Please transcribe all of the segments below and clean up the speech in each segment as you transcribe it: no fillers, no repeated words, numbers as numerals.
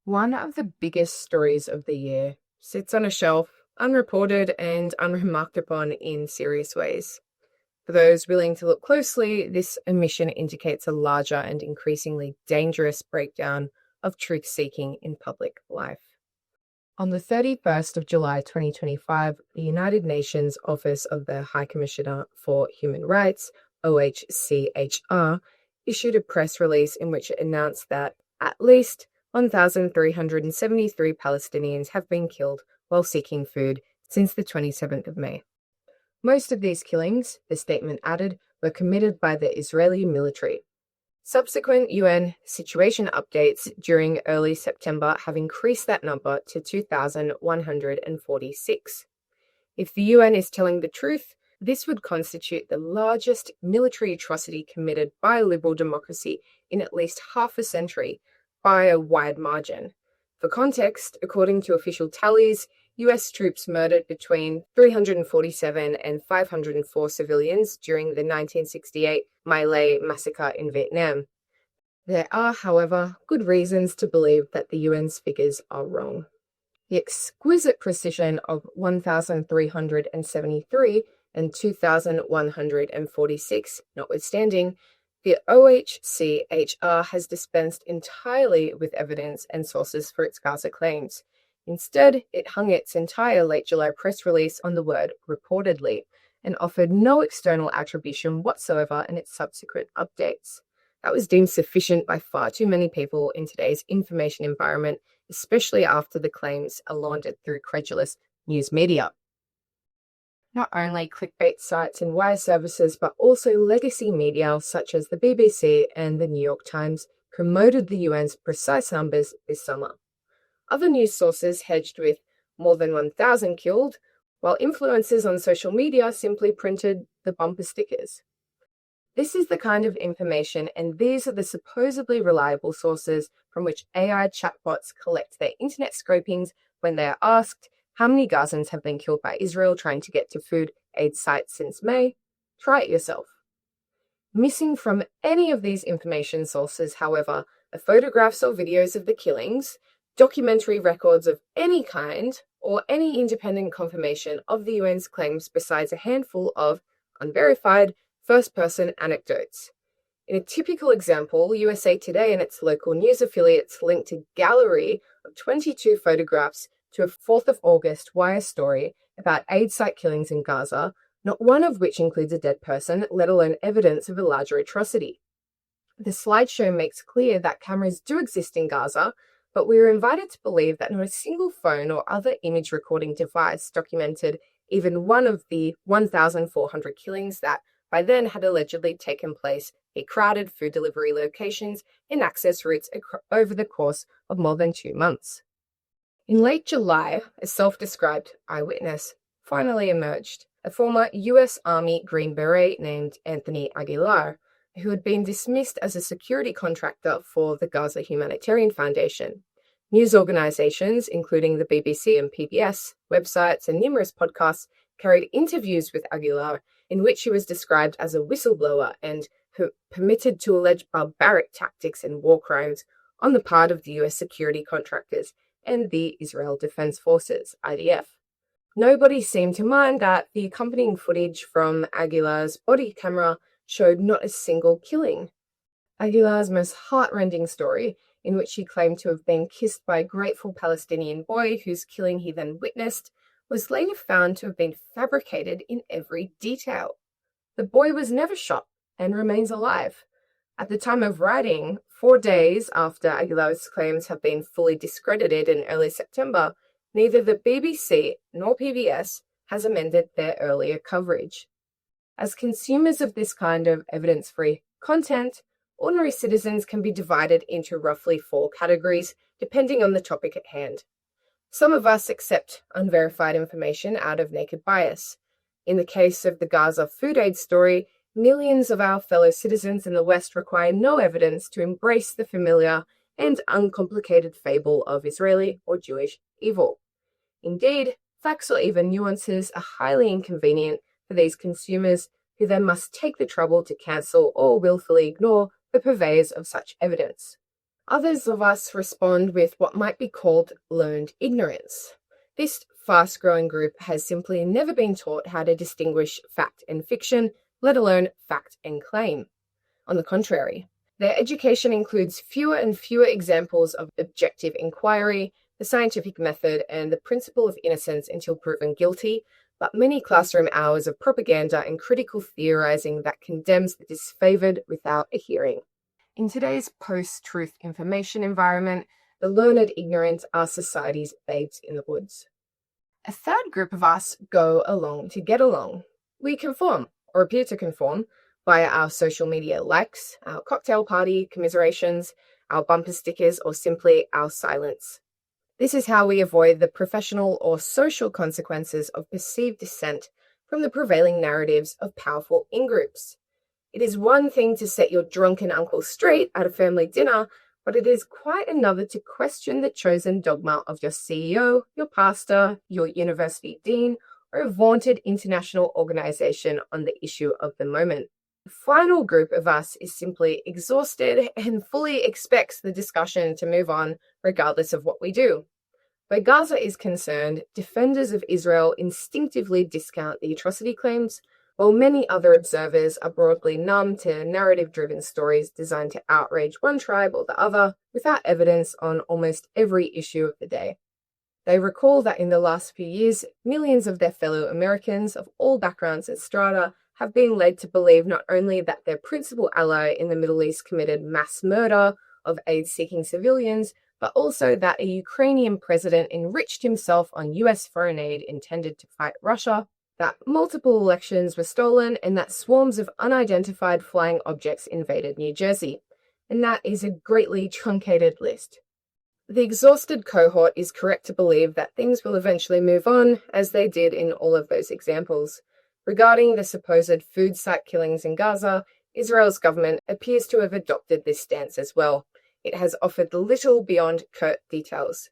One of the biggest stories of the year sits on a shelf, unreported and unremarked upon in serious ways. For those willing to look closely, this omission indicates a larger and increasingly dangerous breakdown of truth-seeking in public life. On the 31st of July 2025, the United Nations Office of the High Commissioner for Human Rights, OHCHR, issued a press release in which it announced that at least 1,373 Palestinians have been killed while seeking food since the 27th of May. Most of these killings, the statement added, were committed by the Israeli military. Subsequent UN situation updates during early September have increased that number to 2,146. If the UN is telling the truth, this would constitute the largest military atrocity committed by a liberal democracy in at least half a century, by a wide margin. For context, according to official tallies, US troops murdered between 347 and 504 civilians during the 1968 My Lai massacre in Vietnam. There are, however, good reasons to believe that the UN's figures are wrong. The exquisite precision of 1,373 and 2,146 notwithstanding, the OHCHR has dispensed entirely with evidence and sources for its Gaza claims. Instead, it hung its entire late July press release on the word reportedly and offered no external attribution whatsoever in its subsequent updates. That was deemed sufficient by far too many people in today's information environment, especially after the claims are laundered through credulous news media. Not only clickbait sites and wire services, but also legacy media such as the BBC and the New York Times promoted the UN's precise numbers this summer. Other news sources hedged with more than 1,000 killed, while influencers on social media simply printed the bumper stickers. This is the kind of information, and these are the supposedly reliable sources from which AI chatbots collect their internet scrapings when they are asked how many Gazans have been killed by Israel trying to get to food aid sites since May. Try it yourself. Missing from any of these information sources, however, are photographs or videos of the killings, documentary records of any kind, or any independent confirmation of the UN's claims besides a handful of unverified first-person anecdotes. In a typical example, USA Today and its local news affiliates linked a gallery of 22 photographs to a 4th of August wire story about aid site killings in Gaza, not one of which includes a dead person, let alone evidence of a larger atrocity. The slideshow makes clear that cameras do exist in Gaza, but we are invited to believe that not a single phone or other image recording device documented even one of the 1,400 killings that by then had allegedly taken place at crowded food delivery locations and access routes over the course of more than 2 months. In late July, a self-described eyewitness finally emerged, a former US Army Green Beret named Anthony Aguilar, who had been dismissed as a security contractor for the Gaza Humanitarian Foundation. News organizations, including the BBC and PBS, websites, and numerous podcasts, carried interviews with Aguilar in which he was described as a whistleblower and permitted to allege barbaric tactics and war crimes on the part of the US security contractors and the Israel Defense Forces, IDF. Nobody seemed to mind that the accompanying footage from Aguilar's body camera showed not a single killing. Aguilar's most heartrending story, in which he claimed to have been kissed by a grateful Palestinian boy whose killing he then witnessed, was later found to have been fabricated in every detail. The boy was never shot and remains alive. At the time of writing, 4 days after Aguilar's claims have been fully discredited in early September, neither the BBC nor PBS has amended their earlier coverage. As consumers of this kind of evidence-free content, ordinary citizens can be divided into roughly 4 categories, depending on the topic at hand. Some of us accept unverified information out of naked bias. In the case of the Gaza food aid story, millions of our fellow citizens in the West require no evidence to embrace the familiar and uncomplicated fable of Israeli or Jewish evil. Indeed, facts or even nuances are highly inconvenient for these consumers who then must take the trouble to cancel or willfully ignore the purveyors of such evidence. Others of us respond with what might be called learned ignorance. This fast-growing group has simply never been taught how to distinguish fact and fiction, let alone fact and claim. On the contrary, their education includes fewer and fewer examples of objective inquiry, the scientific method, and the principle of innocence until proven guilty, but many classroom hours of propaganda and critical theorizing that condemns the disfavored without a hearing. In today's post-truth information environment, the learned ignorant are society's babes in the woods. A third group of us go along to get along. We conform, or appear to conform, via our social media likes, our cocktail party commiserations, our bumper stickers, or simply our silence. This is how we avoid the professional or social consequences of perceived dissent from the prevailing narratives of powerful in-groups. It is one thing to set your drunken uncle straight at a family dinner, but it is quite another to question the chosen dogma of your CEO, your pastor, your university dean, or a vaunted international organization on the issue of the moment. The final group of us is simply exhausted and fully expects the discussion to move on regardless of what we do. Where Gaza is concerned, defenders of Israel instinctively discount the atrocity claims, while many other observers are broadly numb to narrative-driven stories designed to outrage one tribe or the other without evidence on almost every issue of the day. They recall that in the last few years, millions of their fellow Americans of all backgrounds and strata have been led to believe not only that their principal ally in the Middle East committed mass murder of aid-seeking civilians, but also that a Ukrainian president enriched himself on US foreign aid intended to fight Russia, that multiple elections were stolen, and that swarms of unidentified flying objects invaded New Jersey. And that is a greatly truncated list. The exhausted cohort is correct to believe that things will eventually move on, as they did in all of those examples. Regarding the supposed food site killings in Gaza, Israel's government appears to have adopted this stance as well. It has offered little beyond curt details.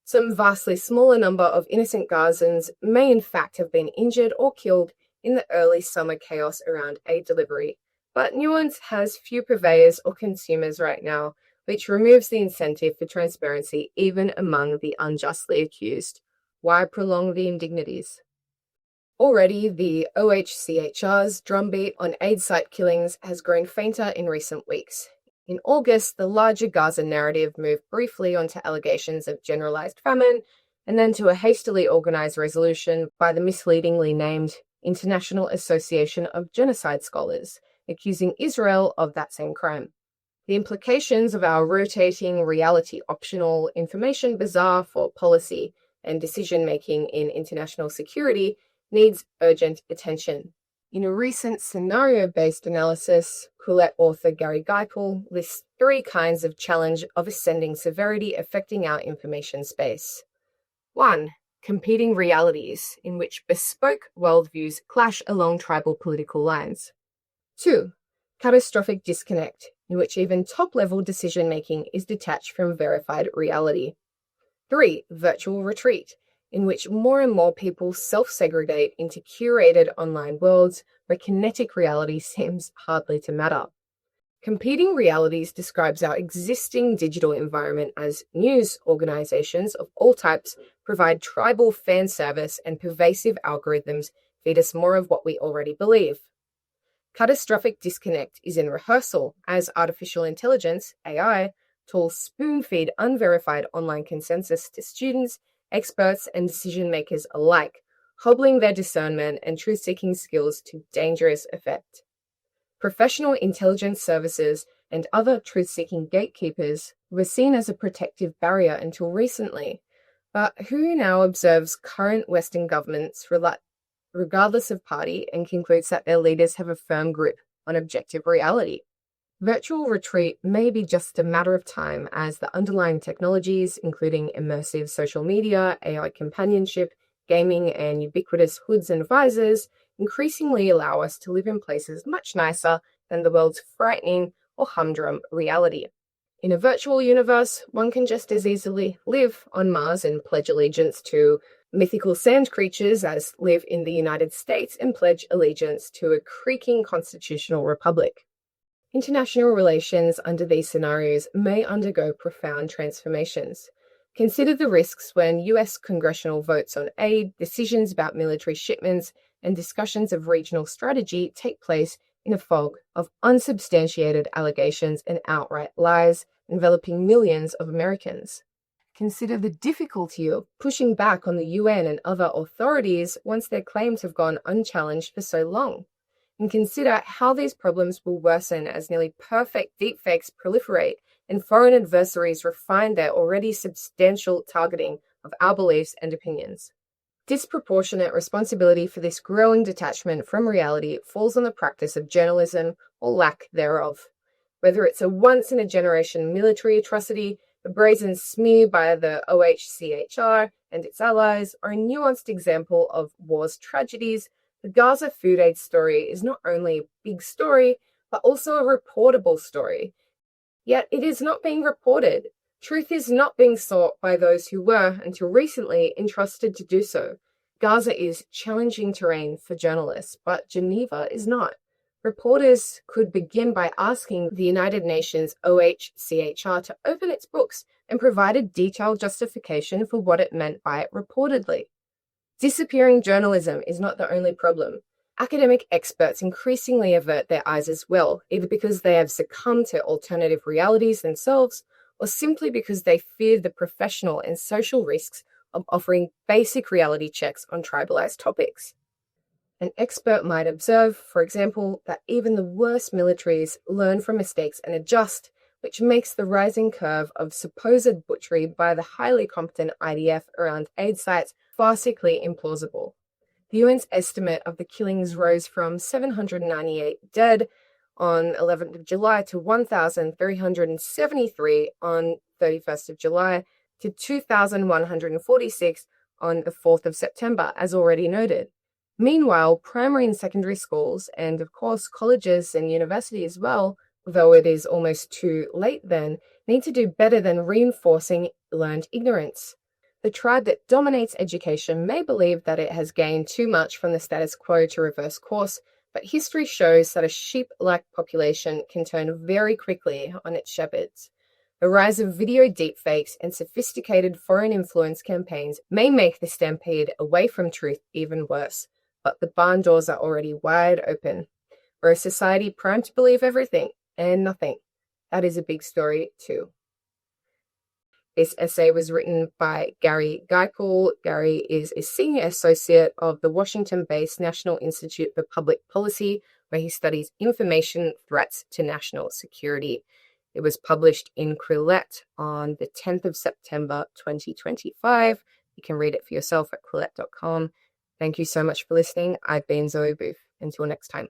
Some vastly smaller number of innocent Gazans may in fact have been injured or killed in the early summer chaos around aid delivery, but nuance has few purveyors or consumers right now, which removes the incentive for transparency even among the unjustly accused. Why prolong the indignities? Already, the OHCHR's drumbeat on aid site killings has grown fainter in recent weeks. In August, the larger Gaza narrative moved briefly onto allegations of generalized famine, and then to a hastily organized resolution by the misleadingly named International Association of Genocide Scholars, accusing Israel of that same crime. The implications of our rotating, reality-optional information bazaar for policy and decision-making in international security needs urgent attention. In a recent scenario-based analysis, Quillette author Geipel lists 3 kinds of challenge of ascending severity affecting our information space. 1. Competing realities, in which bespoke worldviews clash along tribal political lines. 2. Catastrophic disconnect, in which even top-level decision-making is detached from verified reality. 3. Virtual retreat, in which more and more people self-segregate into curated online worlds where kinetic reality seems hardly to matter. Competing realities describes our existing digital environment as news organizations of all types provide tribal fan service and pervasive algorithms feed us more of what we already believe. Catastrophic disconnect is in rehearsal as artificial intelligence, AI, tools spoon-feed unverified online consensus to students, experts, and decision-makers alike, hobbling their discernment and truth-seeking skills to dangerous effect. Professional intelligence services and other truth-seeking gatekeepers were seen as a protective barrier until recently, but who now observes current Western governments regardless of party and concludes that their leaders have a firm grip on objective reality? Virtual retreat may be just a matter of time as the underlying technologies, including immersive social media, AI companionship, gaming, and ubiquitous hoods and visors, increasingly allow us to live in places much nicer than the world's frightening or humdrum reality. In a virtual universe, one can just as easily live on Mars and pledge allegiance to mythical sand creatures as live in the United States and pledge allegiance to a creaking constitutional republic. International relations under these scenarios may undergo profound transformations. Consider the risks when US congressional votes on aid, decisions about military shipments, and discussions of regional strategy take place in a fog of unsubstantiated allegations and outright lies enveloping millions of Americans. Consider the difficulty of pushing back on the UN and other authorities once their claims have gone unchallenged for so long. And consider how these problems will worsen as nearly perfect deepfakes proliferate and foreign adversaries refine their already substantial targeting of our beliefs and opinions. Disproportionate responsibility for this growing detachment from reality falls on the practice of journalism or lack thereof. Whether it's a once-in-a-generation military atrocity, a brazen smear by the OHCHR and its allies, or a nuanced example of war's tragedies, the Gaza food aid story is not only a big story, but also a reportable story. Yet it is not being reported. Truth is not being sought by those who were, until recently, entrusted to do so. Gaza is challenging terrain for journalists, but Geneva is not. Reporters could begin by asking the United Nations OHCHR to open its books and provide a detailed justification for what it meant by reportedly. Disappearing journalism is not the only problem. Academic experts increasingly avert their eyes as well, either because they have succumbed to alternative realities themselves, or simply because they fear the professional and social risks of offering basic reality checks on tribalized topics. An expert might observe, for example, that even the worst militaries learn from mistakes and adjust, which makes the rising curve of supposed butchery by the highly competent IDF around aid sites farcically implausible. The UN's estimate of the killings rose from 798 dead on 11th of July to 1,373 on 31st of July to 2,146 on the 4th of September, as already noted. Meanwhile, primary and secondary schools, and of course colleges and universities as well, though it is almost too late then, need to do better than reinforcing learned ignorance. The tribe that dominates education may believe that it has gained too much from the status quo to reverse course, but history shows that a sheep-like population can turn very quickly on its shepherds. The rise of video deepfakes and sophisticated foreign influence campaigns may make the stampede away from truth even worse, but the barn doors are already wide open. We're a society primed to believe everything and nothing. That is a big story too. This essay was written by Gary Geipel. Gary is a senior associate of the Washington-based National Institute for Public Policy, where he studies information threats to national security. It was published in Quillette on the 10th of September, 2025. You can read it for yourself at quillette.com. Thank you so much for listening. I've been Zoe Booth. Until next time.